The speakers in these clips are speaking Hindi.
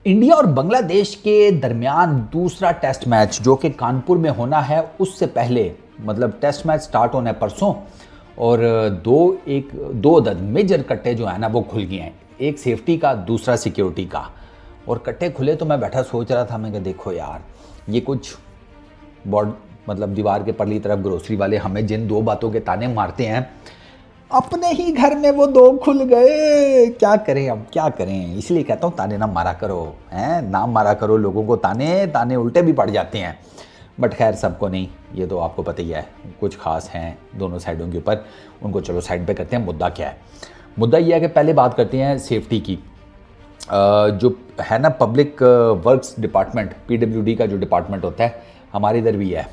इंडिया और बांग्लादेश के दरमियान दूसरा टेस्ट मैच जो कि कानपुर में होना है, उससे पहले मतलब टेस्ट मैच स्टार्ट होना है परसों। और दो अदद मेजर कट्टे जो है ना वो खुल गए हैं, एक सेफ्टी का, दूसरा सिक्योरिटी का। और कट्टे खुले तो मैं बैठा सोच रहा था, मैं कि देखो यार, ये कुछ बॉड मतलब दीवार के परली तरफ ग्रोसरी वाले हमें जिन दो बातों के ताने मारते हैं, अपने ही घर में वो दो खुल गए। क्या करें, अब क्या करें। इसलिए कहता हूँ ताने ना मारा करो, हैं ना मारा करो लोगों को। ताने ताने उल्टे भी पड़ जाते हैं, बट खैर सबको नहीं, ये तो आपको पता ही है। कुछ खास हैं दोनों साइडों के ऊपर, उनको चलो साइड पे करते हैं। मुद्दा क्या है? मुद्दा ये है कि पहले बात करते हैं सेफ्टी की। जो है ना पब्लिक वर्क्स डिपार्टमेंट, पीडब्ल्यूडी का जो डिपार्टमेंट होता है, हमारे इधर भी है।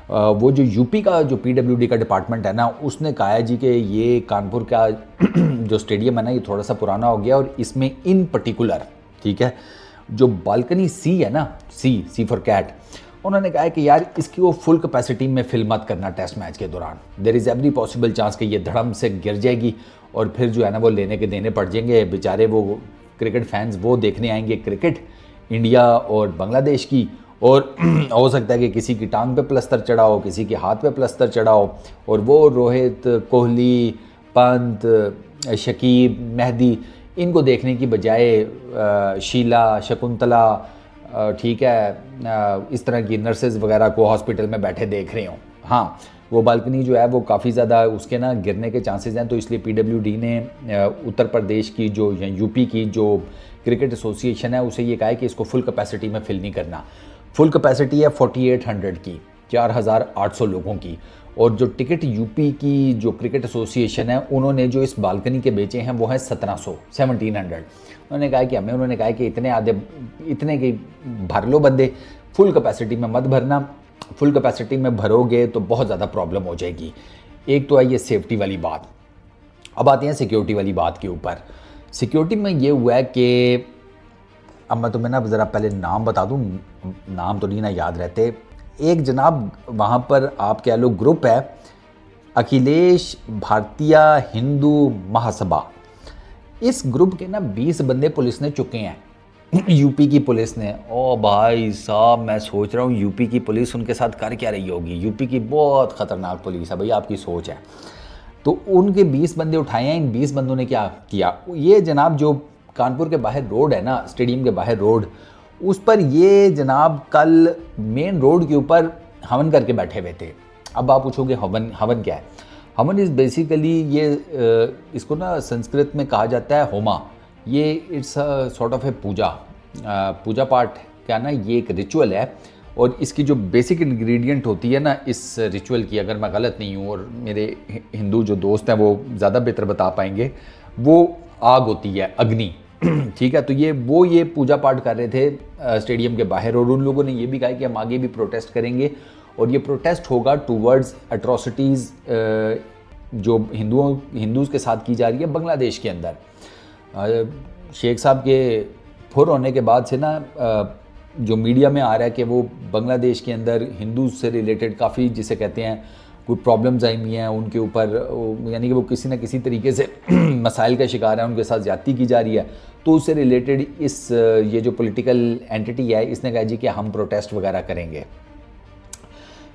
वो जो यूपी का जो पीडब्ल्यूडी का डिपार्टमेंट है ना, उसने कहा है जी कि ये कानपुर का जो स्टेडियम है ना, ये थोड़ा सा पुराना हो गया और इसमें इन पर्टिकुलर, ठीक है, जो बालकनी सी है ना, सी फॉर कैट, उन्होंने कहा है कि यार इसकी वो फुल कैपेसिटी में फिल मत करना टेस्ट मैच के दौरान। There is every possible chance कि ये धड़म से गिर जाएगी और फिर जो है ना वो लेने के देने पड़ जाएंगे। बेचारे वो क्रिकेट फैंस वो देखने आएंगे क्रिकेट इंडिया और बांग्लादेश की, और हो सकता है कि किसी की टांग पे प्लस्तर चढ़ा हो, किसी के हाथ पे प्लस्तर चढ़ा हो, और वो रोहित, कोहली, पंत, शकीब, मेहदी, इनको देखने की बजाय शीला, शकुंतला, ठीक है, इस तरह की नर्सेज वगैरह को हॉस्पिटल में बैठे देख रहे हों। हाँ, वो बालकनी जो है वो काफ़ी ज़्यादा उसके ना गिरने के चांसेस हैं, तो इसलिए पीडब्ल्यूडी ने उत्तर प्रदेश की जो या यूपी की जो क्रिकेट एसोसिएशन है उसे ये कहा है कि इसको फुल कैपेसिटी में फिल नहीं करना। फुल कैपेसिटी है 4800 की, 4800 लोगों की। और जो टिकट यूपी की जो क्रिकेट एसोसिएशन है उन्होंने जो इस बालकनी के बेचे हैं वो हैं 1700। उन्होंने कहा कि उन्होंने कहा कि इतने के भर लो बंदे, फुल कैपेसिटी में मत भरना। फुल कैपेसिटी में भरोगे तो बहुत ज़्यादा प्रॉब्लम हो जाएगी। एक तो है ये सेफ्टी वाली बात। अब आते हैं सिक्योरिटी वाली बात के ऊपर। सिक्योरिटी में ये हुआ है कि अब मैं तुम्हें ना ज़रा पहले नाम बता दूं, नाम तो नहीं ना याद रहते। एक जनाब वहाँ पर आप कह लो ग्रुप है, अखिलेश भारतीय हिंदू महासभा। इस ग्रुप के ना 20 बंदे पुलिस ने चुके हैं, यूपी की पुलिस ने। ओ भाई साहब, मैं सोच रहा हूँ यूपी की पुलिस उनके साथ कर क्या रही होगी। यूपी की बहुत ख़तरनाक पुलिस है भाई, आपकी सोच है। तो उनके 20 बंदे उठाए हैं। इन 20 बंदों ने क्या किया, ये जनाब जो कानपुर के बाहर रोड है ना, स्टेडियम के बाहर रोड, उस पर ये जनाब कल मेन रोड के ऊपर हवन करके बैठे हुए थे। अब आप पूछोगे हवन हवन क्या है? हवन इज़ बेसिकली ये इसको ना संस्कृत में कहा जाता है होमा। ये इट्स अ सॉर्ट ऑफ ए पूजा पाठ क्या ना, ये एक रिचुअल है। और इसकी जो बेसिक इंग्रेडिएंट होती है ना इस रिचुअल की, अगर मैं गलत नहीं हूँ और मेरे हिंदू जो दोस्त हैं वो ज़्यादा बेहतर बता पाएंगे, वो आग होती है, अग्नि। ठीक है, तो ये पूजा पाठ कर रहे थे स्टेडियम के बाहर। और उन लोगों ने ये भी कहा कि हम आगे भी प्रोटेस्ट करेंगे, और ये प्रोटेस्ट होगा टूवर्ड्स एट्रोसिटीज़ जो हिंदूज़ के साथ की जा रही है बांग्लादेश के अंदर। शेख साहब के फुर होने के बाद से ना जो मीडिया में आ रहा है कि वो बांग्लादेश के अंदर हिंदू से रिलेटेड काफ़ी, जिसे कहते हैं, कोई प्रॉब्लम्स आई हुई हैं उनके ऊपर, यानी कि वो किसी न किसी तरीके से मसाइल का शिकार है, उनके साथ ज़्यादती की जा रही है। तो उससे रिलेटेड ये जो पॉलिटिकल एंटिटी है इसने कहा जी कि हम प्रोटेस्ट वगैरह करेंगे।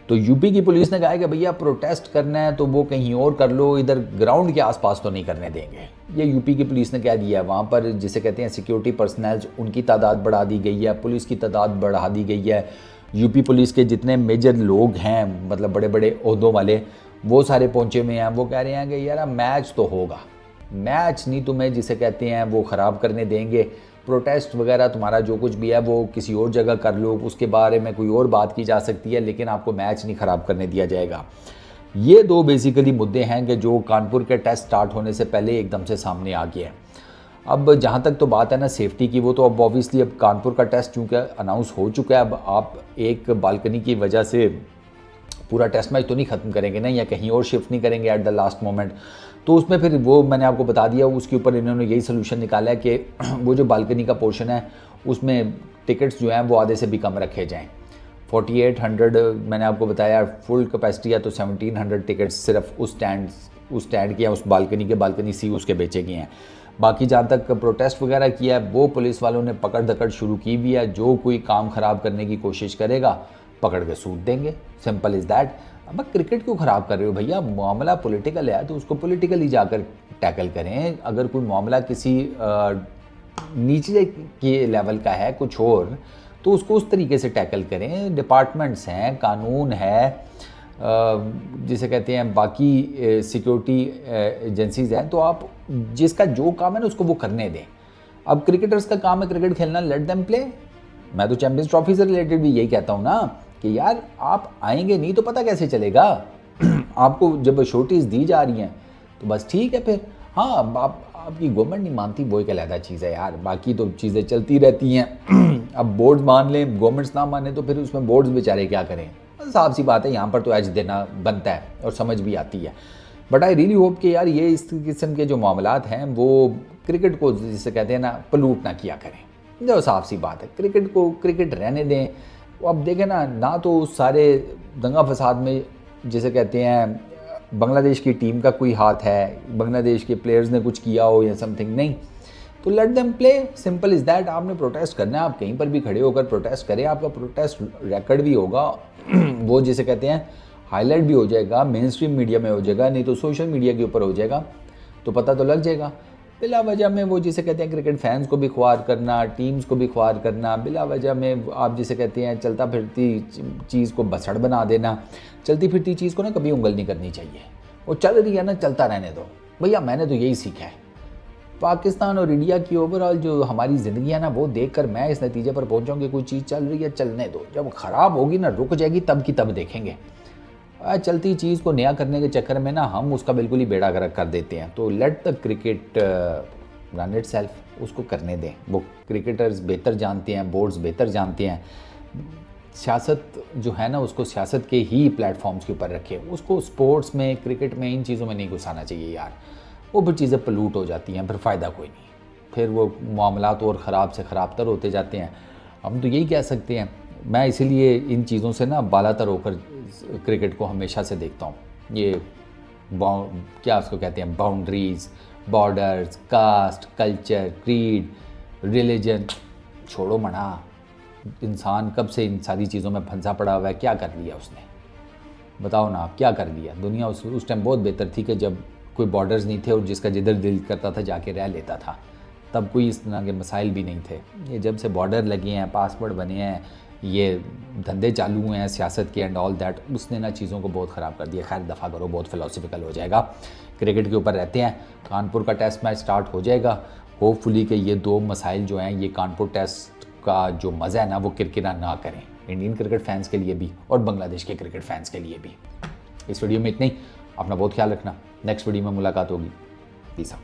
तो यूपी की पुलिस ने कहा है कि भैया प्रोटेस्ट करना है तो वो कहीं और कर लो, इधर ग्राउंड के आसपास तो नहीं करने देंगे। ये यूपी की पुलिस ने कह दिया है। वहाँ पर जिसे कहते हैं सिक्योरिटी पर्सनल्स, उनकी तादाद बढ़ा दी गई है, पुलिस की तादाद बढ़ा दी गई है। यूपी पुलिस के जितने मेजर लोग हैं, मतलब बड़े बड़े ओहदों वाले, वो सारे पहुँचे हुए हैं। वो कह रहे हैं कि यार मैच तो होगा, मैच नहीं तुम्हें जिसे कहते हैं वो ख़राब करने देंगे। प्रोटेस्ट वगैरह तुम्हारा जो कुछ भी है वो किसी और जगह कर लो, उसके बारे में कोई और बात की जा सकती है, लेकिन आपको मैच नहीं ख़राब करने दिया जाएगा। ये दो बेसिकली मुद्दे हैं कि जो कानपुर के टेस्ट स्टार्ट होने से पहले एकदम से सामने आ गए हैं। अब जहाँ तक तो बात है ना सेफ्टी की, वो तो अब ऑब्वियसली अब कानपुर का टेस्ट चूँकि अनाउंस हो चुका है, अब आप एक बालकनी की वजह से पूरा टेस्ट मैच तो नहीं ख़त्म करेंगे ना, या कहीं और शिफ्ट नहीं करेंगे एट द लास्ट मोमेंट। तो उसमें फिर वो मैंने आपको बता दिया, उसके ऊपर इन्होंने यही सोल्यूशन निकाला है कि वो जो बालकनी का पोर्शन है उसमें टिकट्स जो हैं वो आधे से भी कम रखे जाएँ। 4800 मैंने आपको बताया फुल कैपेसिटी है, तो 1700 टिकट्स सिर्फ उस स्टैंड की या उस बालकनी सी उसके बेचे गए हैं। बाकी जहाँ तक प्रोटेस्ट वगैरह किया है वो पुलिस वालों ने पकड़ धकड़ शुरू की भी है, जो कोई काम ख़राब करने की कोशिश करेगा पकड़ के सूट देंगे, सिंपल इज़ दैट। अब क्रिकेट क्यों ख़राब कर रहे हो भैया, मामला पॉलिटिकल है तो उसको पॉलिटिकली जाकर टैकल करें। अगर कोई मामला किसी नीचे के लेवल का है कुछ और, तो उसको उस तरीके से टैकल करें। डिपार्टमेंट्स हैं, कानून है, जिसे कहते हैं बाकी सिक्योरिटी एजेंसीज हैं, तो आप जिसका जो काम है ना उसको वो करने दें। अब क्रिकेटर्स का काम है क्रिकेट खेलना, लेट देम प्ले। मैं तो चैंपियंस ट्रॉफी से रिलेटेड भी यही कहता हूँ ना कि यार आप आएंगे नहीं तो पता कैसे चलेगा आपको जब शोटीज दी जा रही हैं तो बस ठीक है फिर। हाँ, आपकी गवर्नमेंट नहीं मानती वो एक अलग चीज़ है यार, बाकी तो चीज़ें चलती रहती हैं। अब बोर्ड मान लें, गवर्नमेंट्स ना माने तो फिर उसमें बोर्ड्स बेचारे क्या करें। साफ सी बात है, यहाँ पर तो एज देना बनता है और समझ भी आती है। बट आई रियली होप कि यार ये इस किस्म के जो मामलात हैं वो क्रिकेट को जिसे कहते हैं ना पलूट ना किया करें। जो साफ सी बात है, क्रिकेट को क्रिकेट रहने दें। अब देखें ना तो सारे दंगा फसाद में जिसे कहते हैं बांग्लादेश की टीम का कोई हाथ है, बांग्लादेश के प्लेयर्स ने कुछ किया हो या समथिंग, नहीं, तो let them play, simple is that. आपने प्रोटेस्ट करना है, आप कहीं पर भी खड़े होकर प्रोटेस्ट करें, आपका प्रोटेस्ट रिकॉर्ड भी होगा वो जिसे कहते हैं हाईलाइट भी हो जाएगा, मेन स्ट्रीम मीडिया में हो जाएगा, नहीं तो सोशल मीडिया के ऊपर हो जाएगा, तो पता तो लग जाएगा। बिला वजह में वो जिसे कहते हैं क्रिकेट फैंस को भी ख्वार करना, टीम्स को भी ख्वार करना, बिला वजह में आप जिसे कहते हैं चलता फिरती चीज़ को बसड़ बना देना। चलती फिरती चीज़ को ना कभी उंगल नहीं करनी चाहिए, वो चल रही है ना चलता रहने दो भैया। मैंने तो यही सीखा है पाकिस्तान और इंडिया की ओवरऑल जो हमारी ज़िंदगी है ना, वो देखकर मैं इस नतीजे पर पहुंचा कि कोई चीज़ चल रही है चलने दो, जब ख़राब होगी ना रुक जाएगी तब की तब देखेंगे। चलती चीज़ को नया करने के चक्कर में ना हम उसका बिल्कुल ही बेड़ा गर्क कर देते हैं। तो let the cricket run it self, उसको करने दें। वो क्रिकेटर्स बेहतर जानते हैं, बोर्ड्स बेहतर जानते हैं। सियासत जो है ना उसको सियासत के ही प्लेटफॉर्म्स के ऊपर रखें, उसको स्पोर्ट्स में क्रिकेट में इन चीज़ों में नहीं घुसाना चाहिए यार। वो फिर चीज़ें पलूट हो जाती हैं, फिर फ़ायदा कोई नहीं, फिर वो मामलात और ख़राब से ख़राब तर होते जाते हैं। हम तो यही कह सकते हैं, मैं इसीलिए इन चीज़ों से ना बालातर होकर क्रिकेट को हमेशा से देखता हूँ। ये क्या उसको कहते हैं, boundaries, borders, caste, culture, creed, religion छोड़ो मना। इंसान कब से इन सारी चीज़ों में फंसा पड़ा हुआ है, क्या कर लिया उसने, बताओ ना आप, क्या कर लिया। दुनिया उस टाइम बहुत बेहतर थी कि जब कोई बॉर्डर्स नहीं थे और जिसका जिधर दिल करता था जाके रह लेता था, तब कोई इस तरह के मसाइल भी नहीं थे। ये जब से बॉर्डर लगे हैं, पासपोर्ट बने हैं, ये धंधे चालू हुए हैं सियासत के एंड ऑल दैट, उसने ना चीज़ों को बहुत ख़राब कर दिया। खैर दफ़ा करो, बहुत फिलोसफिकल हो जाएगा। क्रिकेट के ऊपर रहते हैं, कानपुर का टेस्ट मैच स्टार्ट हो जाएगा। होपफुली कि ये दो मसाइल जो हैं, ये कानपुर टेस्ट का जो मज़ा है ना वो किरकिरा ना करें, इंडियन क्रिकेट फैंस के लिए भी और बांग्लादेश के क्रिकेट फैंस के लिए भी। इस वीडियो में इतना ही, अपना बहुत ख्याल रखना। नेक्स्ट वीडियो में मुलाकात होगी। Peace out.